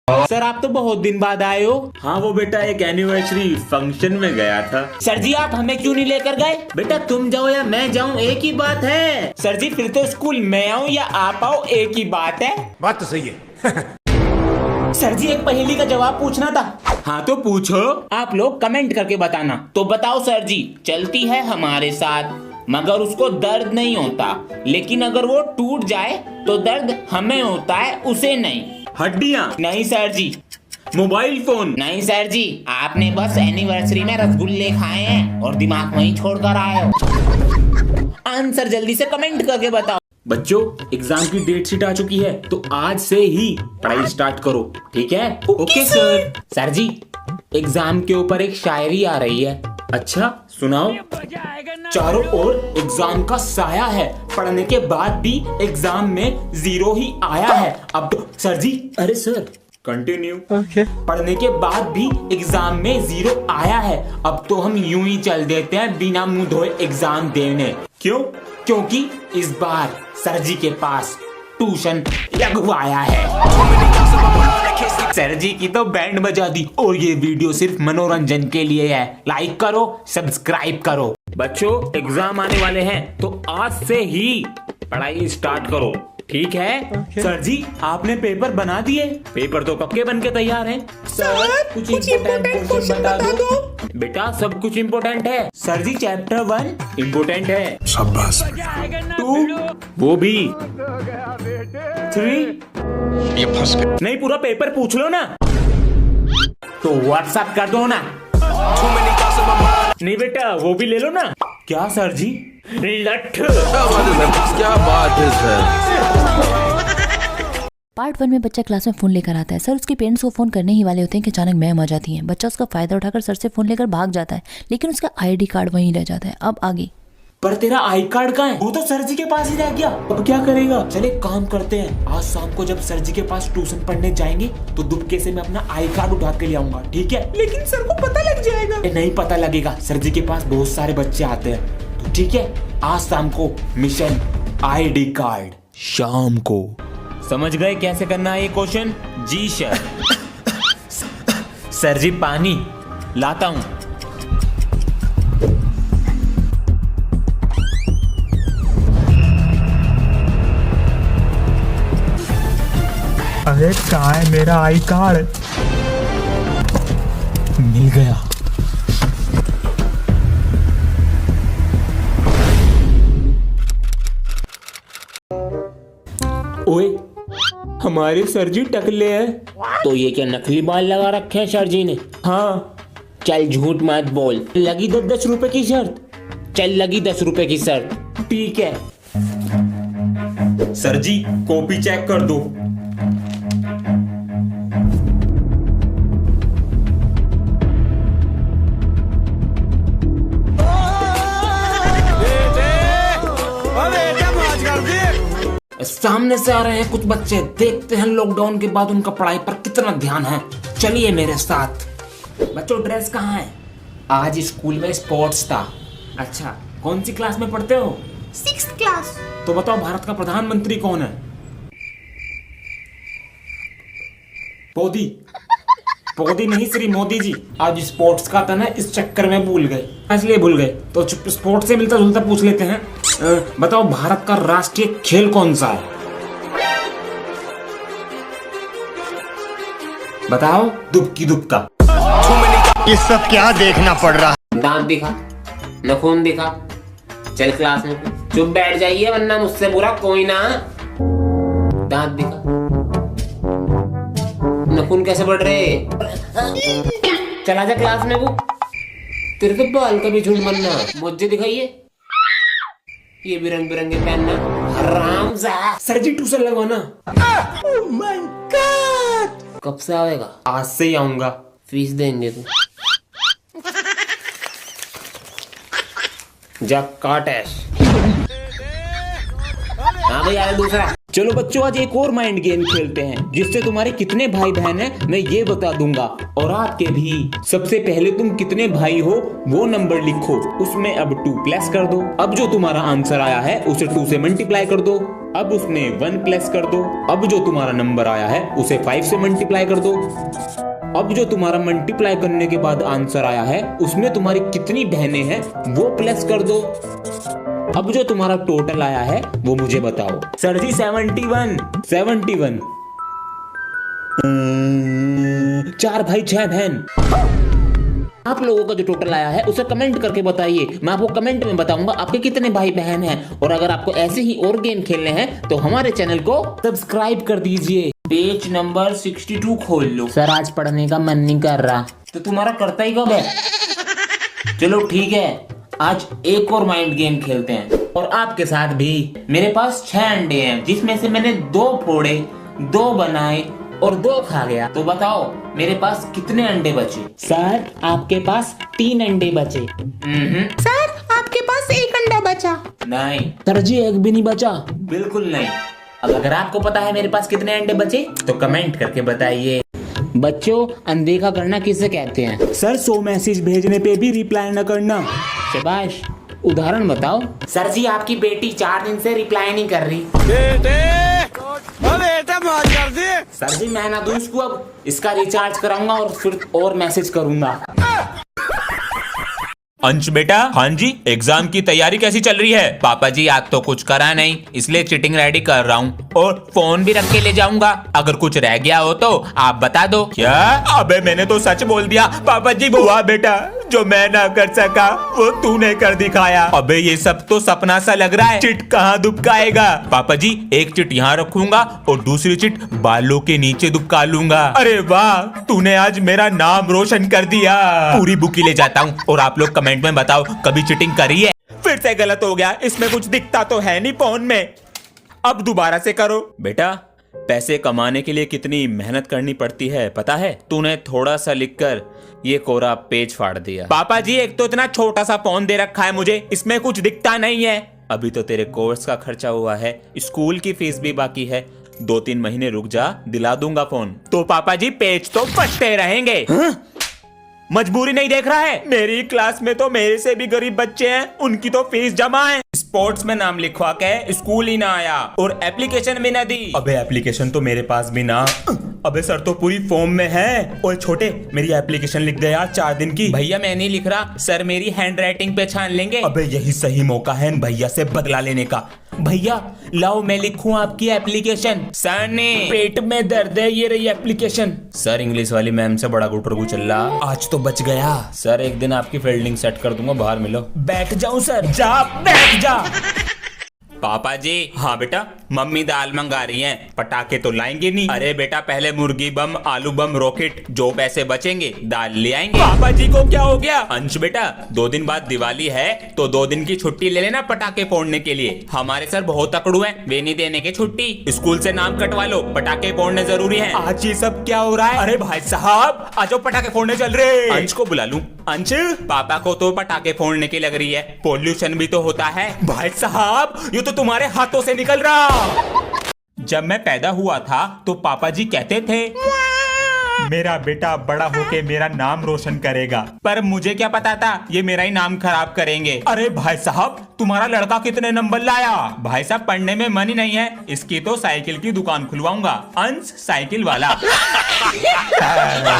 Sir आप तो बहुत दिन बाद आए हो। हाँ वो बेटा एक एनिवर्सरी फंक्शन में गया था। सर जी आप हमें क्यों नहीं लेकर गए? बेटा तुम जाओ या मैं जाऊँ एक ही बात है। सर जी फिर तो स्कूल मैं आऊँ या आप आओ एक ही बात है। बात तो सही है। सर जी एक पहेली का जवाब पूछना था। हाँ तो पूछो। आप लोग कमेंट करके बताना। तो बताओ सर जी, चलती है हमारे साथ मगर उसको दर्द नहीं होता, लेकिन अगर वो टूट जाए तो दर्द हमें होता है उसे नहीं। हड्डियाँ? नहीं सर जी। Mobile phone? नहीं सर जी, आपने बस एनिवर्सरी में रसगुल्ले खाए हैं और दिमाग वहीं छोड़कर आए हो। आंसर जल्दी से कमेंट करके बताओ। बच्चों एग्जाम की डेट शीट आ चुकी है तो आज से ही पढ़ाई स्टार्ट करो, ठीक है? Okay sir. सर जी एग्जाम के ऊपर एक शायरी आ रही है। अच्छा सुनाओ। चारों ओर एग्जाम का साया है, पढ़ने के बाद भी एग्जाम में 0 ही आया है। अब तो सर जी, अरे सर कंटिन्यू। पढ़ने के बाद भी एग्जाम में 0 आया है। अब तो हम यूं ही चल देते हैं बिना मुंह धोए एग्जाम देने। क्यों? क्योंकि इस बार सर जी के पास ट्यूशन लगवाया है। सर जी की तो बैंड बजा दी और ये वीडियो सिर्फ मनोरंजन के लिए है। लाइक करो, सब्सक्राइब करो। बच्चों एग्जाम आने वाले हैं तो आज से ही पढ़ाई स्टार्ट करो, ठीक है? सर जी आपने पेपर बना दिए? पेपर तो कब के बन के तैयार हैं। सर कुछ इम्पोर्टेंट क्वेश्चन बता दो। बेटा सब कुछ इम्पोर्टेंट है। सर जी चैप्टर 1 इम्पोर्टेंट है। शाबाश। 2 वो भी। 3 ये फंस गए। नहीं पूरा पेपर पूछ लो ना। तो व्हाट्सएप कर दो ना। नहीं बेटा वो भी ले लो ना। क्या सर जी? लठ। क्या बात है सर। पार्ट 1 में बच्चा क्लास में फोन लेकर आता है। सर उसके पेरेंट्स को फोन करने ही वाले होते हैं कि अचानक मैम आ जाती हैं। बच्चा उसका फायदा उठाकर सर से फोन लेकर भाग जाता है, लेकिन उसका आईडी कार्ड वहीं रह जाता है। अब आगे। पर तेरा आई कार्ड कहाँ है? वो तो सर जी के पास ही रह गया। अब क्या करेगा? चले काम करते हैं, आज शाम को जब सर जी के पास ट्यूशन पढ़ने जाएंगे तो दुबके से मैं अपना आई कार्ड उठा के ले आऊंगा, ठीक है? लेकिन सर को पता लग जाएगा। नहीं पता लगेगा, सर जी के पास बहुत सारे बच्चे आते हैं। तो ठीक है, आज शाम को मिशन आईडी कार्ड। शाम को। समझ गए कैसे करना है ये क्वेश्चन? जी सर। सर जी पानी लाता हूँ। अरे कहाँ है मेरा आई कार्ड? मिल गया। ओए हमारे सर जी टकले हैं। तो ये क्या नकली बाल लगा रखे हैं सर जी ने? हाँ चल झूठ मत बोल। लगी 10 रुपए की शर्त? चल लगी 10 रुपए की शर्त। ठीक है। सर जी कॉपी चेक कर दो। सामने से आ रहे हैं कुछ बच्चे, देखते हैं लॉकडाउन के बाद उनका पढ़ाई पर कितना ध्यान है। चलिए मेरे साथ। बच्चों ड्रेस कहाँ है? आज स्कूल में स्पोर्ट्स था। अच्छा कौन सी क्लास में पढ़ते हो? 6th class. तो बताओ भारत का प्रधानमंत्री कौन है? मोदी। मोदी नहीं श्री मोदी जी। आज स्पोर्ट्स का था ना, इस चक्कर में भूल गए, इसलिए भूल गए। तो स्पोर्ट्स से मिलता जुलता पूछ लेते हैं। बताओ भारत का राष्ट्रीय खेल कौन सा है? बताओ। दुबकी दुबका। ये सब क्या देखना पड़ रहा है? दांत दिखा, नाखून दिखा। चल क्लास में चुप बैठ जाइए वरना मुझसे बुरा कोई ना। दांत दिखा, नाखून कैसे बढ़ रहे? चला जा क्लास में। वो तेरे तो बाल का भी झुंड बनना। मुझे दिखाइए, ये भी रंग बिरंगे पहनना। हरामजादा। सर जी ट्यूशन लगवाना। Oh my God! कब से आएगा? आज से ही आऊंगा। फीस देंगे तू। जा काट ऐश। हाँ भाई आया दूसरा। चलो बच्चों, आज एक और माइंड गेम खेलते हैं जिससे तुम्हारे कितने भाई बहन हैं मैं ये बता दूंगा, और आपके भी। सबसे पहले तुम कितने भाई हो वो नंबर लिखो, उसमें अब 2 प्लस कर दो। अब जो तुम्हारा आंसर आया है उसे 2 से मल्टीप्लाई कर दो। अब उसमें 1 प्लस कर दो। अब जो तुम्हारा नंबर आया है उसे 5 से मल्टीप्लाई कर दो। अब जो तुम्हारा मल्टीप्लाई करने के बाद आंसर आया है उसमें तुम्हारी कितनी बहनें हैं वो प्लस कर दो। अब जो तुम्हारा टोटल आया है वो मुझे बताओ। सर जी 71। 71। 4 भाई 6 बहन। आप लोगों का जो टोटल आया है उसे कमेंट करके बताइए। मैं आपको कमेंट में बताऊंगा आपके कितने भाई बहन हैं। और अगर आपको ऐसे ही और गेम खेलने हैं तो हमारे चैनल को सब्सक्राइब कर दीजिए। पेज नंबर 62 खोल लो। सर आज पढ़ने का मन नहीं कर रहा। तो तुम्हारा करता ही कब है? चलो ठीक है, आज एक और माइंड गेम खेलते हैं और आपके साथ भी। मेरे पास 6 अंडे हैं जिसमें से मैंने 2 फोड़े, 2 बनाए और 2 खा गया। तो बताओ मेरे पास कितने अंडे बचे? सर आपके पास 3 अंडे बचे। सर आपके पास 1 अंडा बचा। नहीं, सर जी एक भी नहीं बचा। बिल्कुल नहीं। अब अगर आपको पता है मेरे पास कितने अंडे बचे तो कमेंट करके बताइए। बच्चों, अनदेखा करना किसे कहते हैं? सर 100 मैसेज भेजने पे भी रिप्लाई न करना। शाबाश, उदाहरण बताओ। सर जी आपकी बेटी 4 दिन से रिप्लाई नहीं कर रही। सर जी मैं ना दूं इसको, अब इसका रिचार्ज कराऊंगा और फिर और मैसेज करूंगा। अंश बेटा, हाँ जी, एग्जाम की तैयारी कैसी चल रही है? पापा जी आज तो कुछ करा नहीं, इसलिए चीटिंग रेडी कर रहा हूँ और फोन भी रख के ले जाऊंगा। अगर कुछ रह गया हो तो आप बता दो। क्या? अबे मैंने तो सच बोल दिया। पापा जी हुआ बेटा, जो मैं ना कर सका वो तूने कर दिखाया। अबे ये सब तो सपना सा लग रहा है, चिट कहाँ दुबकाएगा? पापा जी एक चिट यहाँ रखूंगा और दूसरी चिट बालों के नीचे दुबका लूंगा। अरे वाह, तूने आज मेरा नाम रोशन कर दिया। पूरी बुक ही ले जाता हूँ और आप लोग कमेंट में बताओ कभी चीटिंग करी है? फिर से गलत हो गया, इसमें कुछ दिखता तो है नहीं फोन में। अब दोबारा से करो। बेटा, पैसे कमाने के लिए कितनी मेहनत करनी पड़ती है पता है? तूने थोड़ा सा लिखकर ये कोरा पेज फाड़ दिया। पापा जी एक तो इतना छोटा सा फोन दे रखा है मुझे, इसमें कुछ दिखता नहीं है। अभी तो तेरे कोर्स का खर्चा हुआ है, स्कूल की फीस भी बाकी है। 2-3 महीने रुक जा, दिला दूंगा फोन। तो पापा जी पेज तो फटते रहेंगे। मजबूरी नहीं देख रहा है? मेरी क्लास में तो मेरे से भी गरीब बच्चे हैं, उनकी तो फीस जमा है। स्पोर्ट्स में नाम लिखवा के स्कूल ही ना आया और एप्लीकेशन भी ना दी। अबे एप्लीकेशन तो मेरे पास भी ना। अबे सर तो पूरी फॉर्म में है। और छोटे, मेरी एप्लीकेशन लिख दे यार 4 दिन की। भैया मैं नहीं लिख रहा, सर मेरी हैंड राइटिंग पहचान लेंगे। अबे यही सही मौका है भैया से बदला लेने का। भैया लाओ मैं लिखूं आपकी एप्लीकेशन। सर ने पेट में दर्द है, ये रही एप्लीकेशन। सर इंग्लिश वाली मैम से बड़ा गुटरगु चल रहा, आज तो बच गया। सर एक दिन आपकी फील्डिंग सेट कर दूंगा, बाहर मिलो। बैठ जाऊं सर? जा बैठ जा। पापा जी, हाँ बेटा, मम्मी दाल मंगा रही हैं, पटाखे तो लाएंगे नहीं। अरे बेटा पहले मुर्गी बम, आलू बम, रॉकेट, जो पैसे बचेंगे दाल ले आएंगे। पापा जी को क्या हो गया? अंश बेटा 2 दिन बाद दिवाली है तो 2 दिन की छुट्टी ले लेना पटाखे फोड़ने के लिए। हमारे सर बहुत तकड़ू हैं, वे नहीं देने के छुट्टी। स्कूल से नाम कटवा लो, पटाखे फोड़ने जरूरी है। आज ये सब क्या हो रहा है? अरे भाई साहब आ जाओ, पटाखे फोड़ने चल रहे। अंश को बुला लूं? अंश, पापा को तो पटाखे फोड़ने की लग रही है, पोल्यूशन भी तो होता है। भाई साहब ये तो तुम्हारे हाथों से निकल रहा। जब मैं पैदा हुआ था तो पापा जी कहते थे मेरा बेटा बड़ा होके मेरा नाम रोशन करेगा, पर मुझे क्या पता था ये मेरा ही नाम खराब करेंगे। अरे भाई साहब तुम्हारा लड़का कितने नंबर लाया? भाई साहब पढ़ने में मन ही नहीं है, इसकी तो साइकिल की दुकान खुलवाऊंगा, अंश साइकिल वाला।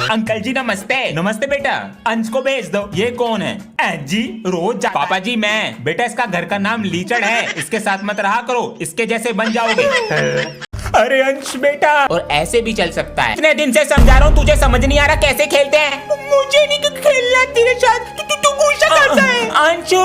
अंकल जी नमस्ते। नमस्ते बेटा, अंश को भेज दो। ये कौन है? जी रोज पापा जी मैं। बेटा इसका घर का नाम लीचड़ है, इसके साथ मत रहा करो, इसके जैसे बन जाओगे। अरे अंश बेटा, और ऐसे भी चल सकता है। इतने दिन से समझा रहा हूँ, तुझे समझ नहीं आ रहा कैसे खेलते हैं? मुझे नहीं खेलना तेरे साथ, तू गुस्सा करता है। अंशु,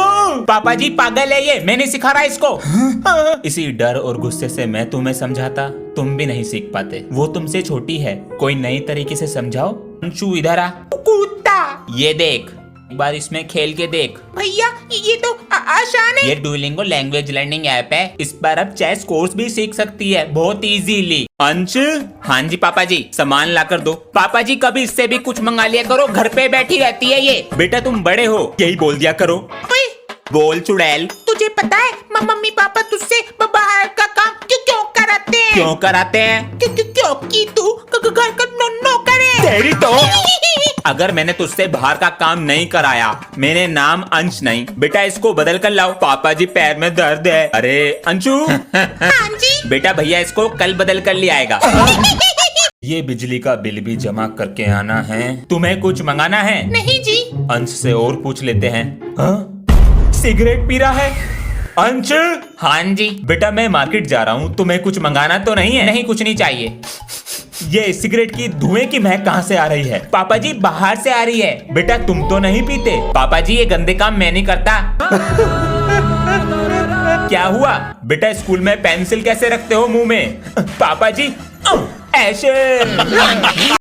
पापा जी पागल है ये, मैं नहीं सिखा रहा इसको। इसी डर और गुस्से से मैं तुम्हें समझाता, तुम भी नहीं सीख पाते। वो तुमसे छोटी है, कोई नई तरीके से समझाओ। अंशु इधर आ। कुत्ता, ये देख, एक बार इसमें खेल के देख। भैया ये तो आसान है। ये डुओलिंगो लैंग्वेज लर्निंग ऐप है, इस पर अब चेस कोर्स भी सीख सकती है बहुत इजीली। अंश, हाँ जी पापा जी, सामान ला कर दो। पापा जी कभी इससे भी कुछ मंगा लिया करो, घर पे बैठी रहती है ये। बेटा तुम बड़े हो, यही बोल दिया करो। बोल चुड़ैल। तुझे पता है मम्मी पापा तुझसे बाहर का काम क्यों क्यों कराते हैं। क्यों कराते हैं? क्योंकि तू घर का नौकर है। तेरी तो अगर मैंने तुझसे बाहर का काम नहीं कराया, मेरे नाम अंश नहीं बेटा, इसको बदल कर लाओ। पापा जी पैर में दर्द है। अरे अंशु। हाँ जी। बेटा भैया इसको कल बदल कर ले आएगा। ये बिजली का बिल भी जमा करके आना है। तुम्हें कुछ मंगाना है? नहीं जी। अंश से और पूछ लेते हैं। हाँ? सिगरेट पी रहा है अंश? हाँ जी। बेटा मैं मार्केट जा रहा हूँ, तुम्हें कुछ मंगाना तो नहीं है? नहीं कुछ नहीं चाहिए। ये सिगरेट की धुएं की महक कहाँ से आ रही है? पापा जी बाहर से आ रही है। बेटा तुम तो नहीं पीते। पापा जी ये गंदे काम मैं नहीं करता। क्या हुआ बेटा, स्कूल में पेंसिल कैसे रखते हो मुंह में? पापा जी ऐसे।